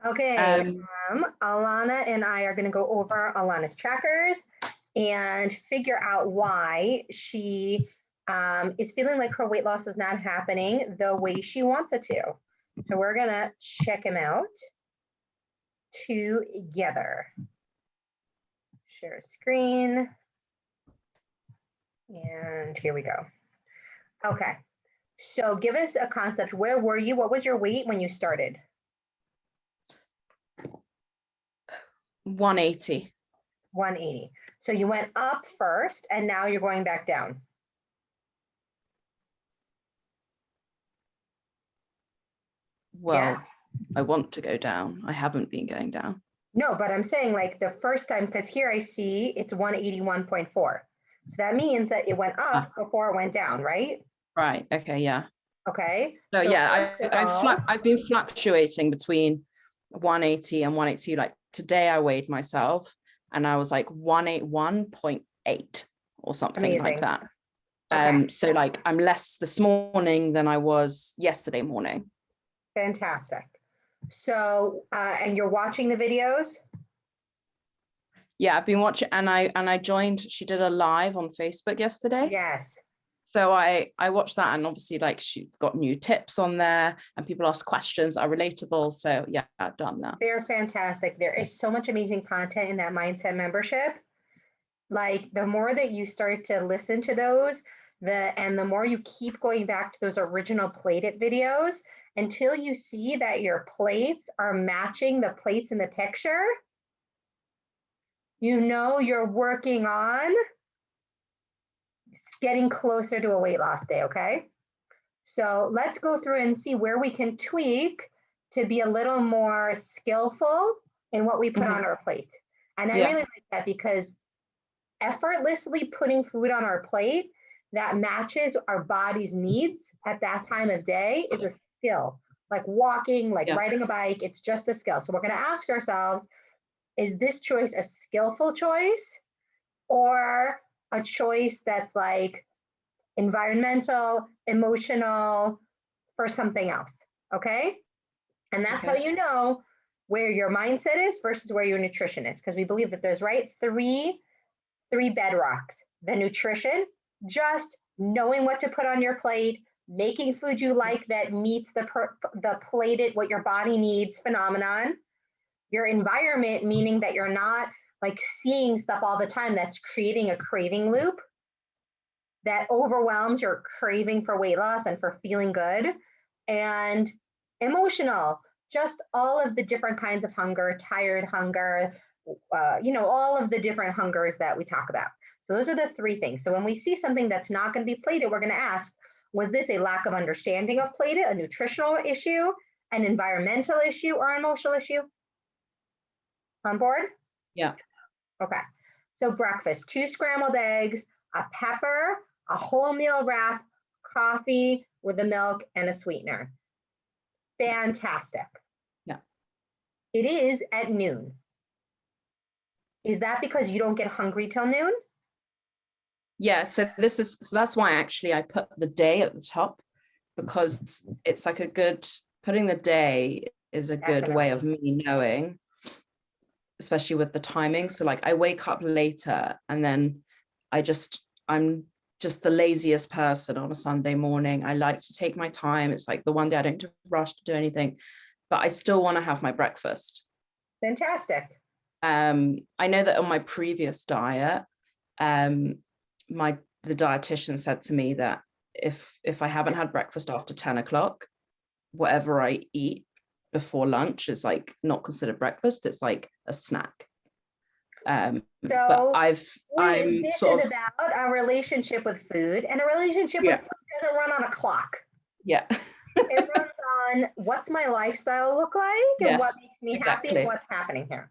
Okay, Um, Alana and I are going to go over Alana's trackers and figure out why she is feeling like her weight loss is not happening the way she wants it to. So we're going to check him out together. Share screen. And here we go. Okay, so give us a concept. Where were you? What was your weight when you started? 180. 180. So you went up first and now you're going back down. Well, Yes? I want to go down. I haven't been going down. No, but I'm saying like the first time, because here I see it's 181.4. So that means that it went up before it went down, right? Right. Okay. Yeah. Okay. So yeah, I've I've been fluctuating between 180 and 182. Like today I weighed myself and I was like 181.8 or something like that. Okay. So like I'm less this morning than I was yesterday morning. Fantastic. So, and you're watching the videos? Yeah, I've been watching, and I joined, she did a live on Facebook yesterday. Yes. So I watched that, and obviously like she got new tips on there and people ask questions that are relatable. So yeah, I've done that. They're fantastic. There is so much amazing content in that mindset membership. Like the more that you start to listen to those, the more you keep going back to those original plated videos until you see that your plates are matching the plates in the picture, you know you're working on getting closer to a weight loss day, okay? So let's go through and see where we can tweak to be a little more skillful in what we put on our plate. And I really like that because effortlessly putting food on our plate that matches our body's needs at that time of day is a skill. Like walking, like riding a bike, it's just a skill. So we're going to ask ourselves, is this choice a skillful choice or a choice that's like environmental, emotional, for something else? Okay. And that's how you know where your mindset is versus where your nutrition is, because we believe that there's three bedrocks: the nutrition, just knowing what to put on your plate, making food you like that meets the plated, what your body needs phenomenon. Your environment, meaning that you're not like seeing stuff all the time that's creating a craving loop that overwhelms your craving for weight loss and for feeling good. And emotional, just all of the different kinds of hunger, tired hunger, all of the different hungers that we talk about. So those are the three things. So when we see something that's not going to be plated, we're going to ask, was this a lack of understanding of plated, a nutritional issue, an environmental issue, or an emotional issue? On board? Yeah. Okay. So breakfast, 2 scrambled eggs, a pepper, a wholemeal wrap, coffee with the milk, and a sweetener. Fantastic. Yeah. It is at noon. Is that because you don't get hungry till noon? Yeah, so that's why actually I put the day at the top, because it's like putting the day is a good way of me knowing, especially with the timing. So like I wake up later and then I'm just the laziest person on a Sunday morning. I like to take my time. It's like the one day I don't rush to do anything, but I still want to have my breakfast. Fantastic. I know that on my previous diet, the dietitian said to me that if I haven't had breakfast after 10 o'clock, whatever I eat before lunch is like not considered breakfast. It's like a snack. But this is about our relationship with food, and a relationship with food doesn't run on a clock. Yeah. It runs on what's my lifestyle look like and what makes me happy and what's happening here.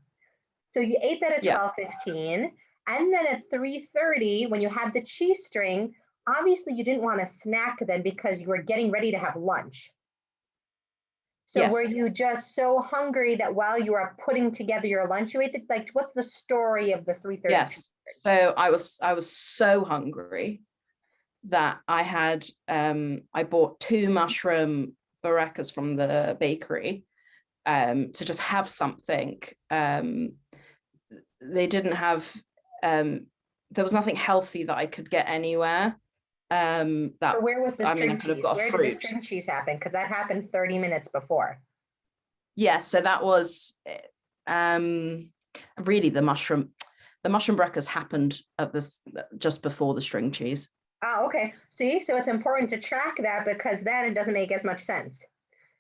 So you ate that at 12:15, and then at 3:30, when you had the cheese string, obviously you didn't want a snack then because you were getting ready to have lunch. So were you just so hungry that while you were putting together your lunch, you ate it? Like, what's the story of the 3:30? Yes. So I was so hungry that I had I bought 2 mushroom burekas from the bakery, to just have something. They didn't have, there was nothing healthy that I could get anywhere. So where was the I string could have cheese? got a Where did the fruit. string cheese happen? Because that happened 30 minutes before. Yeah, so that was really the mushroom breakfast happened at this just before the string cheese. Oh, okay. See, so it's important to track that, because then it doesn't make as much sense.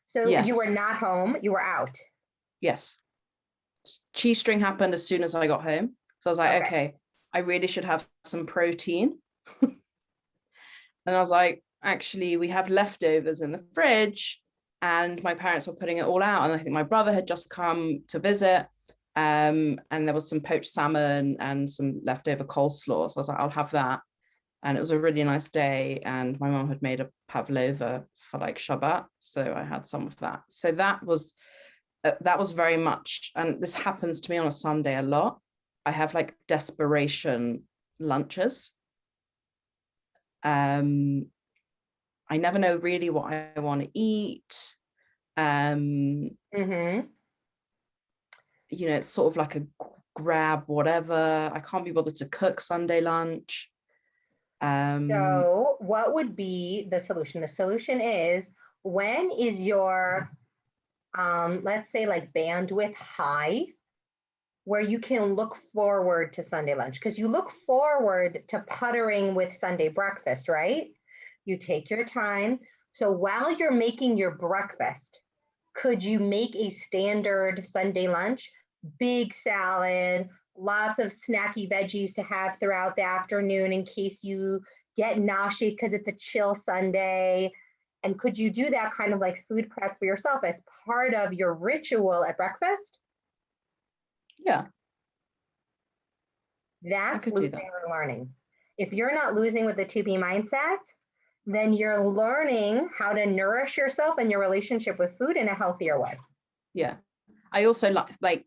So Yes. you were not home, you were out. Yes. Cheese string happened as soon as I got home. So I was like, okay, I really should have some protein. And I was like, actually, we have leftovers in the fridge, and my parents were putting it all out. And I think my brother had just come to visit, and there was some poached salmon and some leftover coleslaw. So I was like, I'll have that. And it was a really nice day. And my mom had made a pavlova for like Shabbat. So I had some of that. So that was very much, and this happens to me on a Sunday a lot. I have like desperation lunches. I never know really what I want to eat. You know, it's sort of like a grab whatever. I can't be bothered to cook Sunday lunch. So what would be the solution? The solution is, when is your, let's say like bandwidth high, where you can look forward to Sunday lunch? Because you look forward to puttering with Sunday breakfast, right? You take your time. So while you're making your breakfast, could you make a standard Sunday lunch? Big salad, lots of snacky veggies to have throughout the afternoon in case you get nauseous because it's a chill Sunday. And could you do that kind of like food prep for yourself as part of your ritual at breakfast? Yeah. That's losing or learning. If you're not losing with the 2B mindset, then you're learning how to nourish yourself and your relationship with food in a healthier way. Yeah. I also like,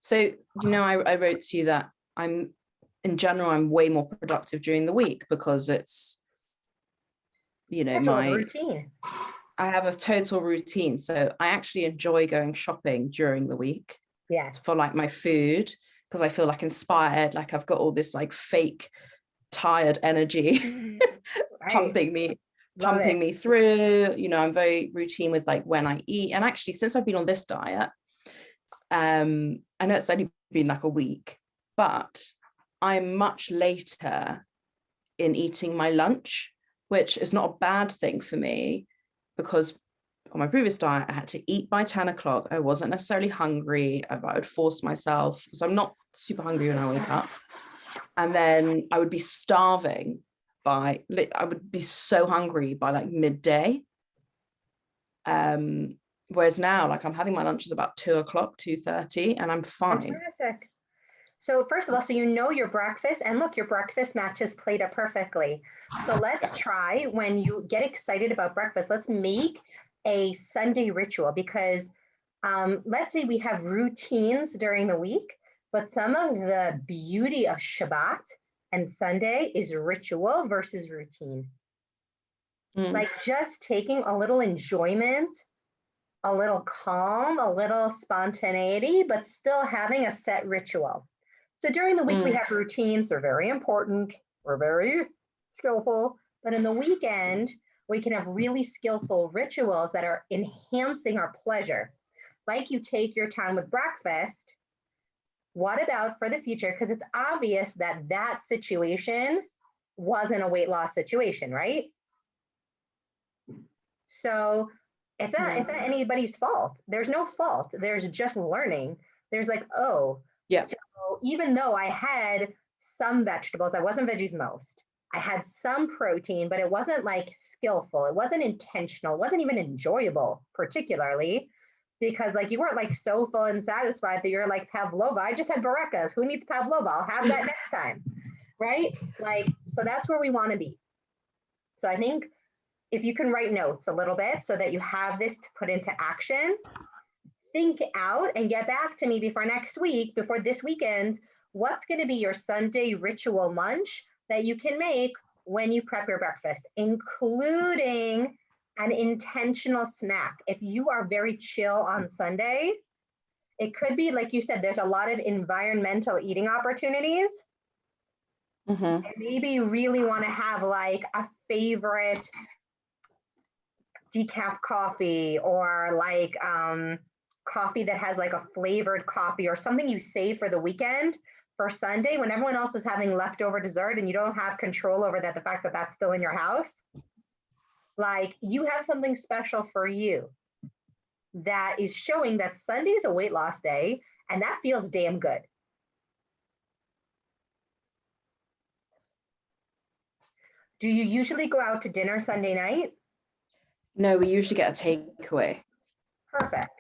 so, you know, I wrote to you that in general, I'm way more productive during the week because it's, you know, my routine. I have a total routine. So I actually enjoy going shopping during the week. Yeah. For like my food, because I feel like inspired, like I've got all this like fake tired energy pumping me through. You know, I'm very routine with like when I eat. And actually, since I've been on this diet, I know it's only been like a week, but I'm much later in eating my lunch, which is not a bad thing for me, because on my previous diet, I had to eat by 10 o'clock. I wasn't necessarily hungry. I would force myself, because I'm not super hungry when I wake up. And then I would be starving I would be so hungry by like midday. Whereas now, like I'm having my lunches about 2 o'clock, 2:30, and I'm fine. Fantastic. So first of all, so you know your breakfast, and look, your breakfast matches Plata perfectly. So let's try, when you get excited about breakfast, let's make a Sunday ritual, because let's say we have routines during the week, but some of the beauty of Shabbat and Sunday is ritual versus routine. Like just taking a little enjoyment, a little calm, a little spontaneity, but still having a set ritual. So during the week, we have routines. They're very important. We're very skillful. But in the weekend, we can have really skillful rituals that are enhancing our pleasure. Like you take your time with breakfast. What about for the future? Because it's obvious that that situation wasn't a weight loss situation, right? So it's not anybody's fault. There's no fault. There's just learning. There's like, oh, yeah. So even though I had some vegetables, I wasn't veggies most. I had some protein, but it wasn't like skillful. It wasn't intentional. It wasn't even enjoyable, particularly because like you weren't like so full and satisfied that you're like pavlova. I just had barekas. Who needs pavlova? I'll have that next time, right? Like, so that's where we want to be. So I think if you can write notes a little bit so that you have this to put into action, think out and get back to me before next week, before this weekend, what's going to be your Sunday ritual lunch that you can make when you prep your breakfast, including an intentional snack. If you are very chill on Sunday, it could be, like you said, there's a lot of environmental eating opportunities. Mm-hmm. Maybe you really want to have like a favorite decaf coffee, or like coffee that has like a flavored coffee, or something you save for the weekend for Sunday when everyone else is having leftover dessert and you don't have control over that, the fact that that's still in your house. Like, you have something special for you that is showing that Sunday is a weight loss day, and that feels damn good. Do you usually go out to dinner Sunday night? No, we usually get a takeaway. Perfect.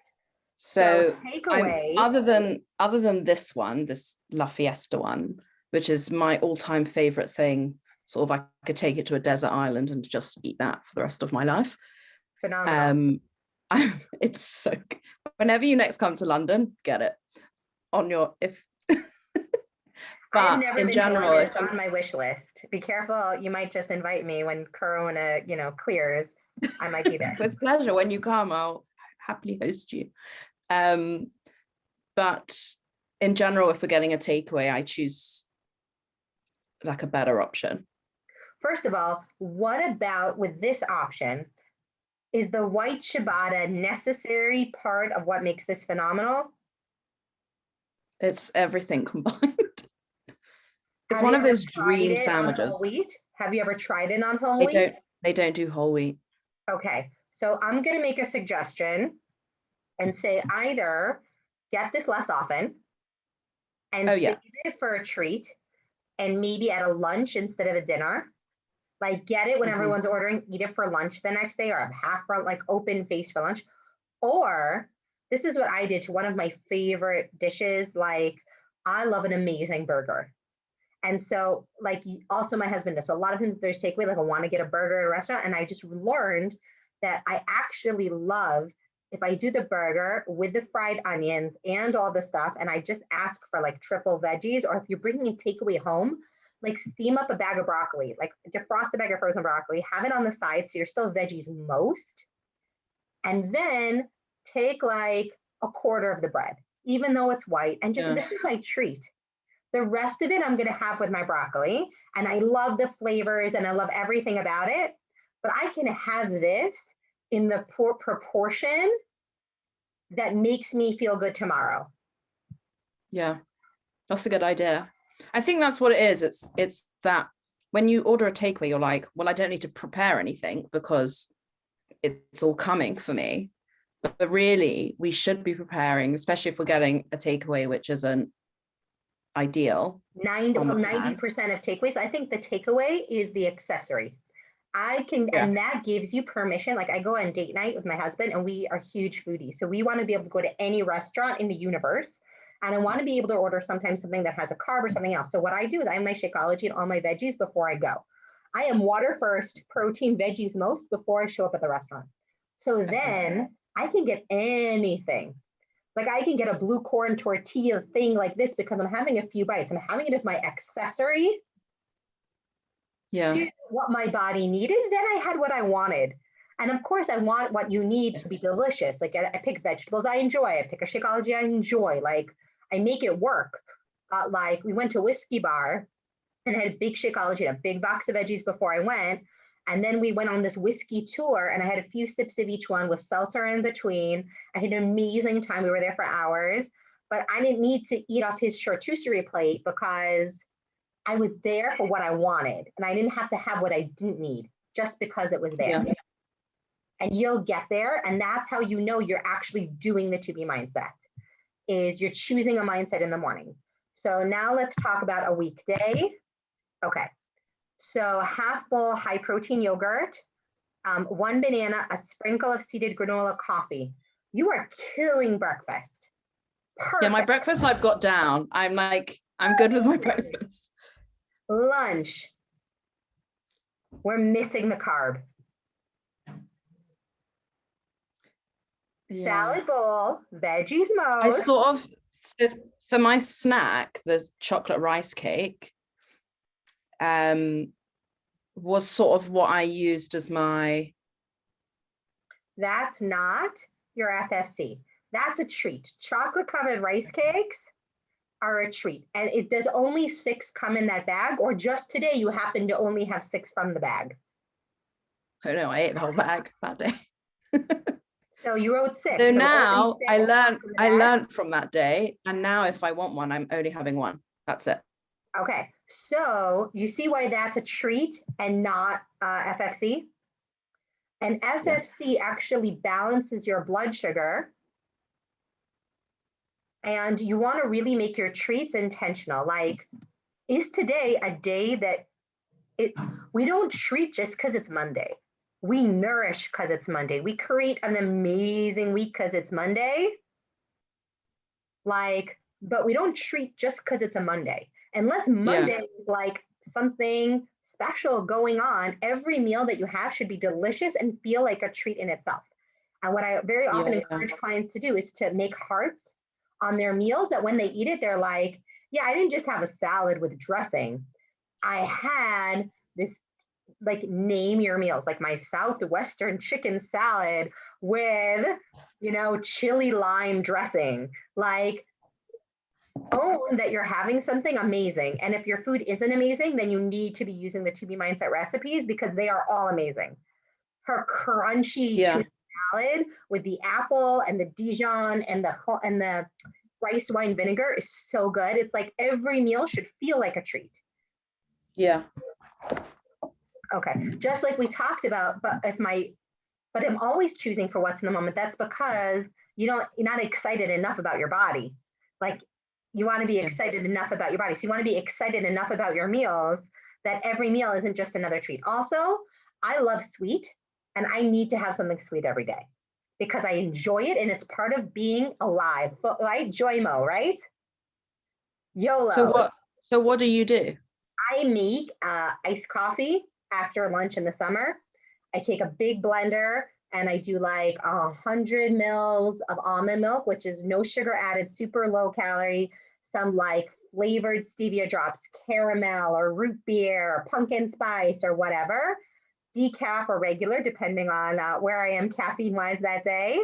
So takeaway. Other than this one, this La Fiesta one, which is my all-time favorite thing. Sort of, I could take it to a desert island and just eat that for the rest of my life. Phenomenal. It's so good. Whenever you next come to London, get it on your I have never in been general, it's on my wish list. Be careful, you might just invite me when Corona, clears. I might be there. With pleasure. When you come, I'll happily host you. But in general, if we're getting a takeaway, I choose like a better option. First of all, what about with this option? Is the white ciabatta necessary part of what makes this phenomenal? It's everything combined. It's one of those dream sandwiches. Whole wheat? Have you ever tried it on whole wheat? They don't do whole wheat. Okay, so I'm going to make a suggestion and say either get this less often and save it for a treat, and maybe at a lunch instead of a dinner. Like, get it when everyone's ordering, eat it for lunch the next day, or a half for like open face for lunch. Or this is what I did to one of my favorite dishes. Like, I love an amazing burger. And so, like, also my husband does. So a lot of times there's takeaway, like I want to get a burger at a restaurant. And I just learned that I actually love, if I do the burger with the fried onions and all the stuff, and I just ask for like triple veggies, or if you're bringing a takeaway home, like steam up a bag of broccoli, like defrost a bag of frozen broccoli, have it on the side so you're still veggies most, and then take like a quarter of the bread, even though it's white, and just this is my treat. The rest of it I'm going to have with my broccoli, and I love the flavors and I love everything about it, but I can have this in the proportion that makes me feel good tomorrow. Yeah, that's a good idea. I think that's what it is. It's that when you order a takeaway, you're like, well, I don't need to prepare anything because it's all coming for me. But really, we should be preparing, especially if we're getting a takeaway, which isn't ideal. 90% of takeaways. I think the takeaway is the accessory. And that gives you permission. Like, I go on date night with my husband, and we are huge foodies. So we want to be able to go to any restaurant in the universe. And I want to be able to order sometimes something that has a carb or something else. So what I do is I have my Shakeology and all my veggies before I go. I am water first, protein, veggies most before I show up at the restaurant. So then I can get anything. Like, I can get a blue corn tortilla thing like this because I'm having a few bites. I'm having it as my accessory to what my body needed. Then I had what I wanted. And of course, I want what you need to be delicious. Like, I pick vegetables I enjoy. I pick a Shakeology I enjoy. Like, I make it work. Like, we went to Whiskey Bar and I had a big Shakeology and a big box of veggies before I went. And then we went on this whiskey tour, and I had a few sips of each one with seltzer in between. I had an amazing time. We were there for hours, but I didn't need to eat off his charcuterie plate because I was there for what I wanted. And I didn't have to have what I didn't need just because it was there. Yeah. And you'll get there. And that's how you know you're actually doing the to be mindset, is you're choosing a mindset in the morning. So now let's talk about a weekday. Okay. So half bowl high protein yogurt, 1 banana, a sprinkle of seeded granola, coffee. You are killing breakfast. Perfect. Yeah, my breakfast I've got down. I'm good with my breakfast. Lunch. We're missing the carb. Yeah. Salad bowl, veggies most. I sort of, so my snack, the chocolate rice cake, was sort of what I used as my That's not your FFC. That's a treat. Chocolate covered rice cakes are a treat. And it does only 6 come in that bag, or just today you happen to only have 6 from the bag? Oh no, I ate the whole bag that day. So you wrote 6. So So now only 6 I learned from that day, and now if I want one, I'm only having one. That's it. Okay, so you see why that's a treat and not FFC? And FFC actually balances your blood sugar, and you want to really make your treats intentional. Like, is today a day that we don't treat just because it's Monday. We nourish because it's Monday. We create an amazing week because it's Monday. Like, but we don't treat just because it's a Monday. Unless Monday is like something special going on, every meal that you have should be delicious and feel like a treat in itself. And what I very often encourage clients to do is to make hearts on their meals, that when they eat it, they're like, yeah, I didn't just have a salad with dressing. I had this, like, name your meals, like my Southwestern chicken salad with, chili lime dressing. Like, own that you're having something amazing. And if your food isn't amazing, then you need to be using the TB Mindset recipes, because they are all amazing. Her crunchy tuna salad with the apple and the Dijon and the rice wine vinegar is so good. It's like every meal should feel like a treat. Yeah. Okay, just like we talked about, but I'm always choosing for what's in the moment. That's because you're not excited enough about your body. Like, you want to be excited enough about your body. So you want to be excited enough about your meals that every meal isn't just another treat. Also, I love sweet, and I need to have something sweet every day because I enjoy it, and it's part of being alive. Right? Joymo, right? YOLO. So what do you do? I make iced coffee after lunch in the summer. I take a big blender and I do like 100 mils of almond milk, which is no sugar added, super low calorie, some like flavored stevia drops, caramel or root beer or pumpkin spice or whatever, decaf or regular, depending on where I am caffeine wise that day.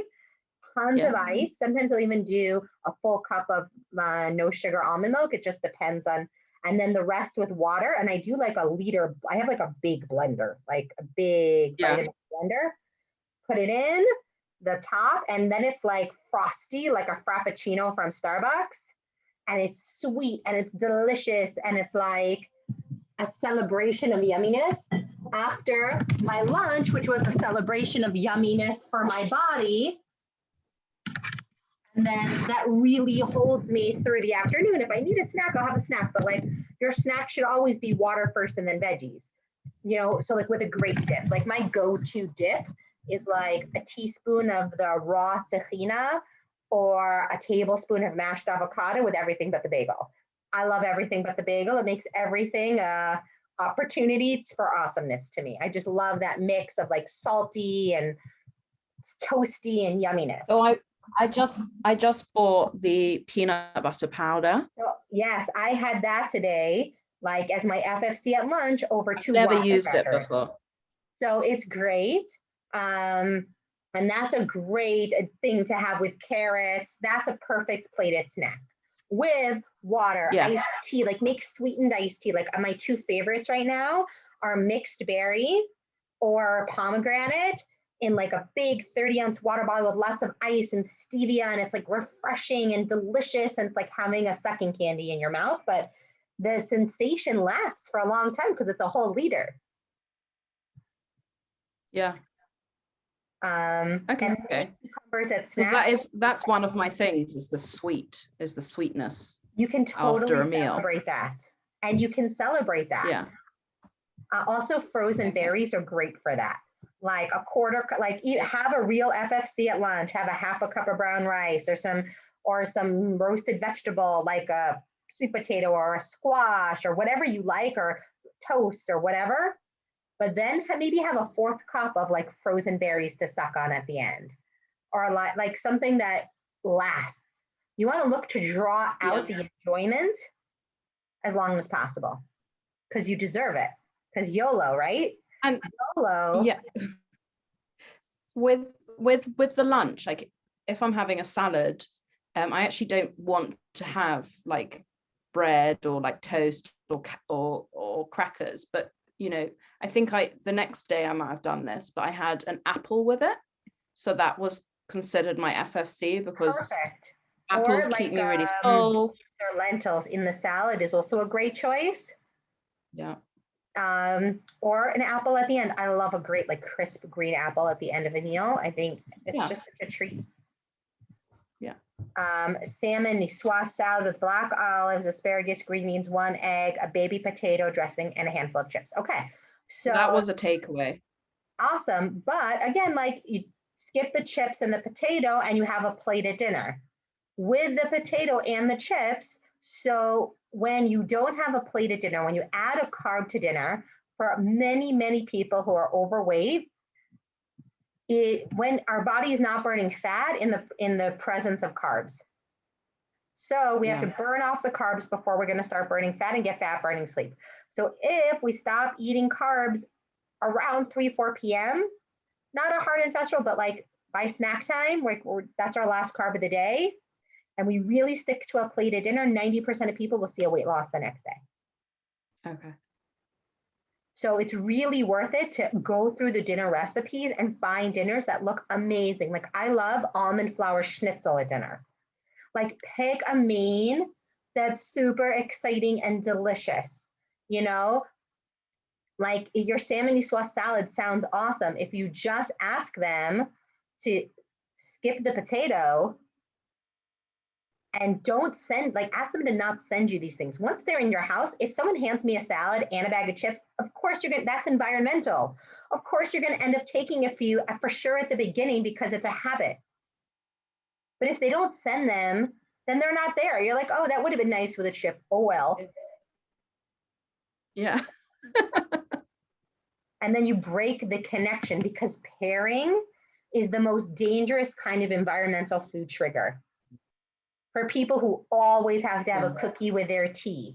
Tons of ice. Sometimes I'll even do a full cup of no sugar almond milk. It just depends on. And then the rest with water. And I do like a liter. I have like a big blender, like a big blender. Put it in the top, and then it's like frosty, like a frappuccino from Starbucks. And it's sweet and it's delicious. And it's like a celebration of yumminess after my lunch, which was a celebration of yumminess for my body. And then that really holds me through the afternoon. If I need a snack, I'll have a snack. But like, your snack should always be water first and then veggies. So like with a grape dip, like my go-to dip is like a teaspoon of the raw tahina or a tablespoon of mashed avocado with everything but the bagel. I love everything but the bagel. It makes everything opportunity for awesomeness to me. I just love that mix of like salty and toasty and yumminess. So I just bought the peanut butter powder. So, yes, I had that today, like as my FFC at lunch over 2 I've never used it before. So it's great. And that's a great thing to have with carrots. That's a perfect plated snack with water, iced tea, like make sweetened iced tea. Like my 2 favorites right now are mixed berry or pomegranate in like a big 30-ounce water bottle with lots of ice and stevia, and it's like refreshing and delicious, and it's like having a sucking candy in your mouth, but the sensation lasts for a long time because it's a whole liter. Okay. And That's one of my things, is the sweetness. You can totally celebrate that, and you can celebrate that. Yeah. Also, frozen berries are great for that. Like a quarter, like have a real FFC at lunch, have a half a cup of brown rice or some roasted vegetable, like a sweet potato or a squash or whatever you like, or toast or whatever. But then maybe have a 4th cup of like frozen berries to suck on at the end, or like something that lasts. You want to look to draw out the enjoyment as long as possible, because you deserve it. Because YOLO, right? And YOLO. Yeah. With with the lunch, like if I'm having a salad, I actually don't want to have like bread or like toast or crackers, but you know, I think the next day I might have done this, but I had an apple with it, so that was considered my FFC because Perfect. apples Or keep like me really full. or lentils in the salad is also a great choice. Yeah. Or an apple at the end. I love a great like crisp green apple at the end of a meal. I think it's just such a treat. Yeah. Salmon niçoise salad with black olives, asparagus, green beans, 1 egg, a baby potato dressing, and a handful of chips. Okay, so that was a takeaway. Awesome. But again, like you skip the chips and the potato and you have a plate at dinner with the potato and the chips. So when you don't have a plate at dinner, when you add a carb to dinner, for many, many people who are overweight, when our body is not burning fat in the presence of carbs. So we have to burn off the carbs before we're going to start burning fat and get fat burning sleep. So if we stop eating carbs around 3-4 p.m., not a hard and fast rule, but like by snack time, that's our last carb of the day, and we really stick to a plate at dinner, 90% of people will see a weight loss the next day. Okay. So it's really worth it to go through the dinner recipes and find dinners that look amazing. Like I love almond flour schnitzel at dinner. Like pick a main that's super exciting and delicious, you know? Like your salmon niçoise salad sounds awesome. If you just ask them to skip the potato and ask them to not send you these things. Once they're in your house, if someone hands me a salad and a bag of chips, of course that's environmental. Of course you're going to end up taking a few for sure at the beginning because it's a habit. But if they don't send them, then they're not there. You're like, oh, that would have been nice with a chip. Oh, well. Yeah. And then you break the connection because pairing is the most dangerous kind of environmental food trigger for people who always have to have a cookie with their tea.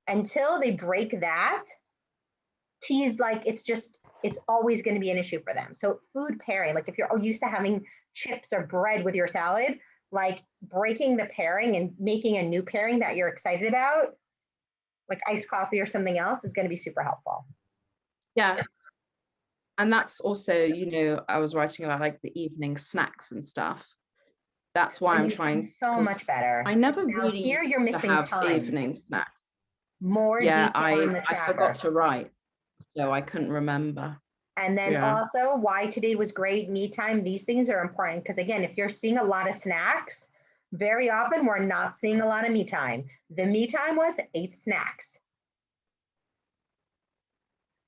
Until they break that, tea is like, it's always going to be an issue for them. So food pairing, like if you're used to having chips or bread with your salad, like breaking the pairing and making a new pairing that you're excited about, like iced coffee or something else, is going to be super helpful. Yeah. And that's also, you know, I was writing about like the evening snacks and stuff. That's why I'm trying so much better. I never now, really here you're missing have time. evening snacks. More detail on the I tracker. forgot to write, so I couldn't remember. And then also why today was great, me time. These things are important because again, if you're seeing a lot of snacks, very often we're not seeing a lot of me time. The me time was 8 snacks.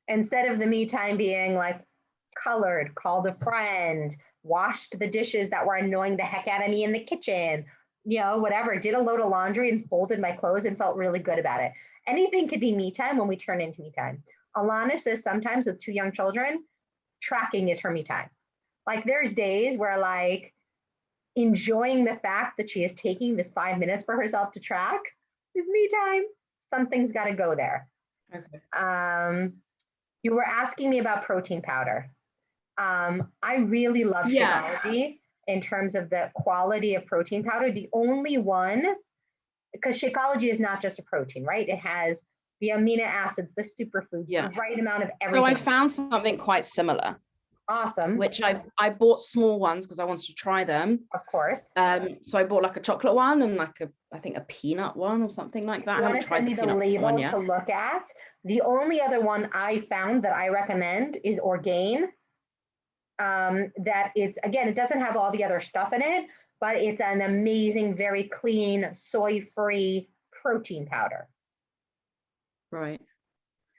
Instead of the me time being like colored, called a friend, washed the dishes that were annoying the heck out of me in the kitchen, you know, whatever, did a load of laundry and folded my clothes and felt really good about it. Anything could be me time when we turn into me time. Alana says sometimes with 2 young children, tracking is her me time. Like there's days where like enjoying the fact that she is taking this 5 minutes for herself to track is me time. Something's got to go there. Okay. You were asking me about protein powder. I really love Shakeology in terms of the quality of protein powder. The only one, because Shakeology is not just a protein, right? It has the amino acids, the superfoods, the right amount of everything. So I found something quite similar. Awesome. Which I bought small ones because I wanted to try them. Of course. So I bought like a chocolate one and like I think a peanut one or something like that. I haven't tried the peanut one yet. To look at. The only other one I found that I recommend is Orgain. That is, again, it doesn't have all the other stuff in it, but it's an amazing, very clean, soy-free protein powder. Right.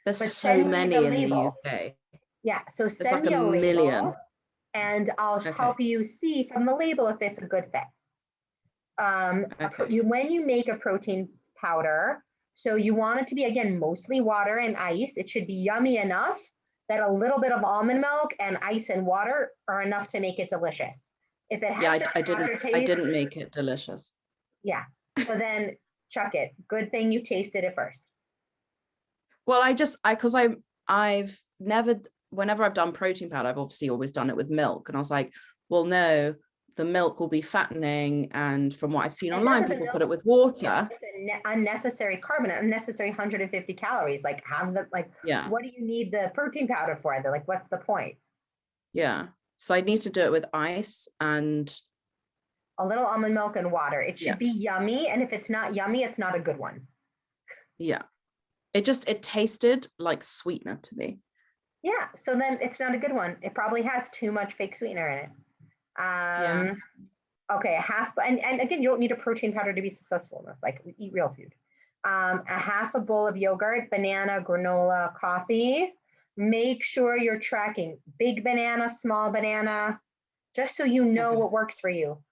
There's so many in the UK. Yeah, so send me a label and I'll help you see from the label if it's a good fit. When you make a protein powder, so you want it to be, again, mostly water and ice. It should be yummy enough that a little bit of almond milk and ice and water are enough to make it delicious. If it has I didn't make it delicious. Yeah, so then chuck it. Good thing you tasted it first. Well, I've never, whenever I've done protein powder, I've obviously always done it with milk. And I was like, well, no, the milk will be fattening. And from what I've seen And online, doesn't the people milk, put it with water. it's just unnecessary carbon, unnecessary 150 calories. Like have the, like, Yeah. what do you need the protein powder for? They're like, what's the point? Yeah. So I need to do it with ice and A little almond milk and water. It should yeah. be yummy. And if it's not yummy, it's not a good one. Yeah. It tasted like sweetener to me. Yeah. So then it's not a good one. It probably has too much fake sweetener in it. Yeah. Okay, and again, you don't need a protein powder to be successful in this. Like, eat real food. A half a bowl of yogurt, banana, granola, coffee. Make sure you're tracking big banana, small banana, just so you know what works for you.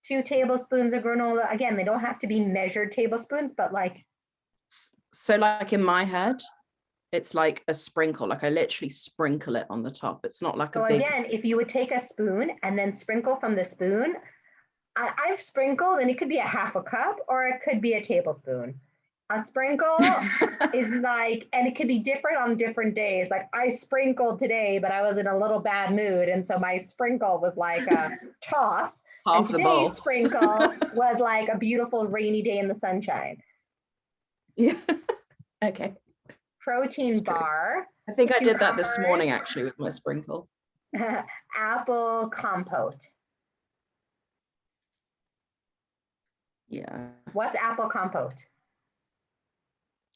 2 tablespoons of granola. Again, they don't have to be measured tablespoons, but like. So like in my head, it's like a sprinkle. Like I literally sprinkle it on the top. It's not like So a big. again, if you would take a spoon and then sprinkle from the spoon, I've sprinkled, and it could be a half a cup or it could be a tablespoon. A sprinkle is like, and it could be different on different days. Like I sprinkled today, but I was in a little bad mood. And so my sprinkle was like a toss. Half And the bowl. today's sprinkle was like a beautiful rainy day in the sunshine. Yeah. Okay. Protein bar. I think I did that this morning actually with my sprinkle. Apple compote. Yeah. What's apple compote?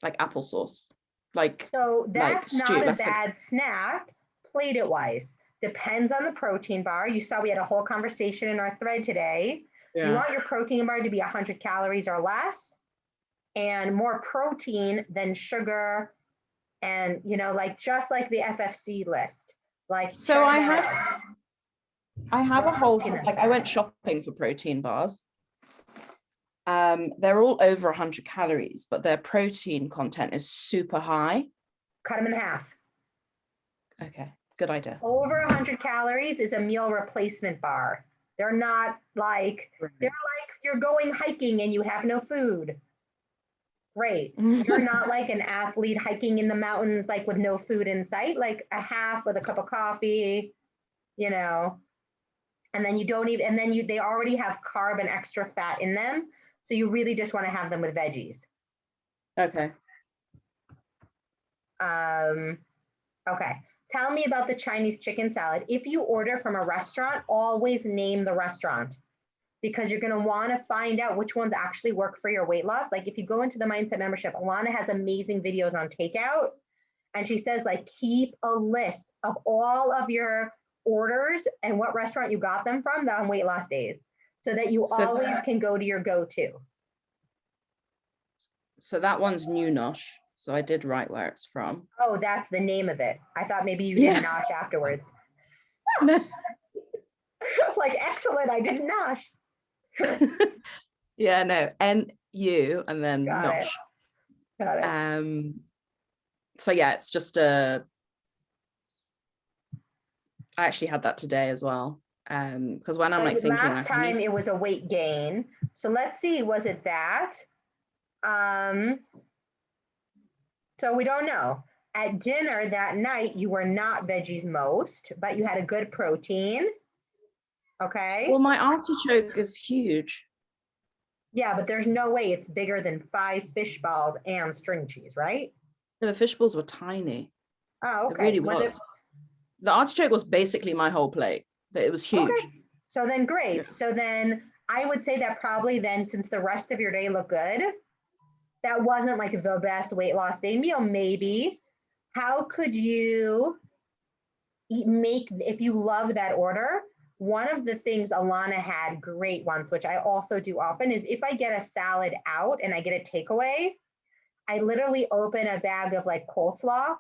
Like applesauce. Like so that's like not stew, a like bad snack, plate it wise. Depends on the protein bar. You saw we had a whole conversation in our thread today. Yeah. You want your protein bar to be 100 calories or less, and more protein than sugar, and like just like the FFC list. Like so I have a whole like I went shopping for protein bars. They're all over 100 calories, but their protein content is super high. Cut them in half. Okay, good idea. Over 100 calories is a meal replacement bar. They're not like, they're like you're going hiking and you have no food. Great. You're not like an athlete hiking in the mountains, like with no food in sight, like a half with a cup of coffee, and then you don't even, and then they already have carb and extra fat in them. So you really just want to have them with veggies. Okay. Okay. Tell me about the Chinese chicken salad. If you order from a restaurant, always name the restaurant, because you're going to want to find out which ones actually work for your weight loss. Like if you go into the Mindset membership, Alana has amazing videos on takeout. And she says, like, keep a list of all of your orders and what restaurant you got them from on weight loss days, so that you always can go to your go-to. So that one's New Nosh. So I did write where it's from. Oh, that's the name of it. I thought maybe you did nosh afterwards. No. Like, excellent, I didn't nosh. Yeah, no, N-U and then Got Nosh. Got it. So yeah, it's just I actually had that today as well. Because when I'm like thinking last time it was a weight gain. So let's see, was it that? So we don't know. At dinner that night, you were not veggies most, but you had a good protein. Okay. Well, my artichoke is huge. Yeah, but there's no way it's bigger than 5 fish balls and string cheese, right? The fish balls were tiny. Oh, okay. It really was. The artichoke was basically my whole plate. It was huge. Okay. So then great. Yeah. So then I would say that probably then, since the rest of your day looked good, that wasn't like the best weight loss day meal, maybe. How could you if you love that order, one of the things Alana had great ones, which I also do often, is if I get a salad out and I get a takeaway, I literally open a bag of like coleslaw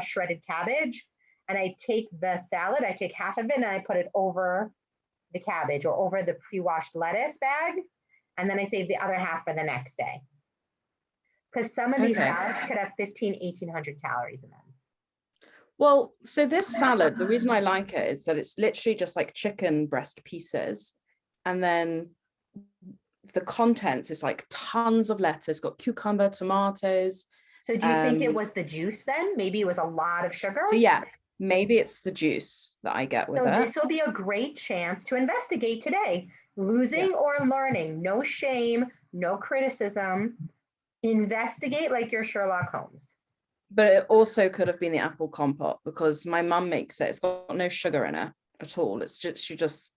shredded cabbage, and I take the salad, I take half of it and I put it over the cabbage or over the pre-washed lettuce bag. And then I save the other half for the next day. Because some of these salads could have 1,800 calories in them. Well, so this salad, the reason I like it is that it's literally just like chicken breast pieces. And then the contents is like tons of lettuce, got cucumber, tomatoes. So do you think it was the juice then? Maybe it was a lot of sugar? Yeah. maybe it's the juice that I get with So it. this will be a great chance to investigate today. Losing or learning, no shame, no criticism. Investigate like you're Sherlock Holmes. But it also could have been the apple compote, because my mum makes it. It's got no sugar in it at all. It's just, she just.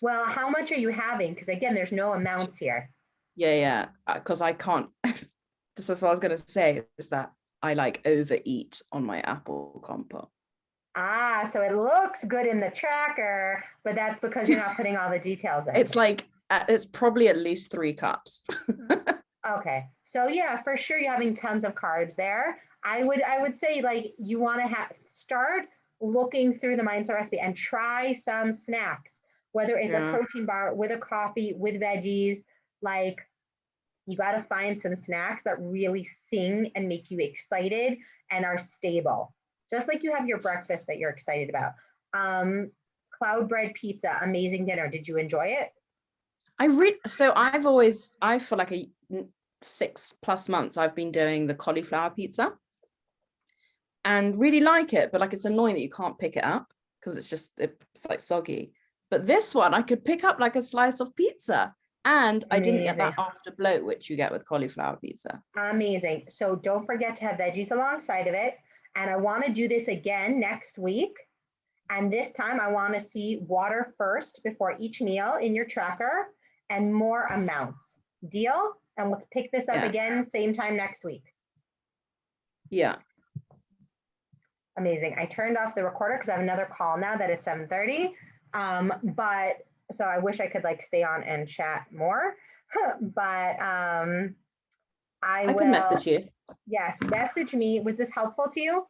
Well, how much are you having? Because again, there's no amounts here. Yeah. Because I can't. This is what I was going to say, is that I like overeat on my apple compote. Ah, so it looks good in the tracker, but that's because you're not putting all the details in. It's like, it's probably at least 3 cups. Okay, so yeah, for sure you're having tons of carbs there. I would say, like, you want to start looking through the mindset recipe and try some snacks, whether it's a protein bar with a coffee with veggies. Like, you got to find some snacks that really sing and make you excited and are stable, just like you have your breakfast that you're excited about. Cloud bread pizza, amazing dinner. Did you enjoy it? I feel like 6+ months I've been doing the cauliflower pizza and really like it, but like, it's annoying that you can't pick it up because it's like soggy. But this one I could pick up like a slice of pizza, and I didn't get that after bloat which you get with cauliflower pizza. Amazing. So don't forget to have veggies alongside of it. And I want to do this again next week. And this time I want to see water first before each meal in your tracker and more amounts. Deal? And let's pick this up again, same time next week. Yeah. Amazing. I turned off the recorder because I have another call now that it's 7:30. But so I wish I could like stay on and chat more. But I will can message you. Yes, message me. Was this helpful to you?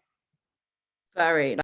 Very.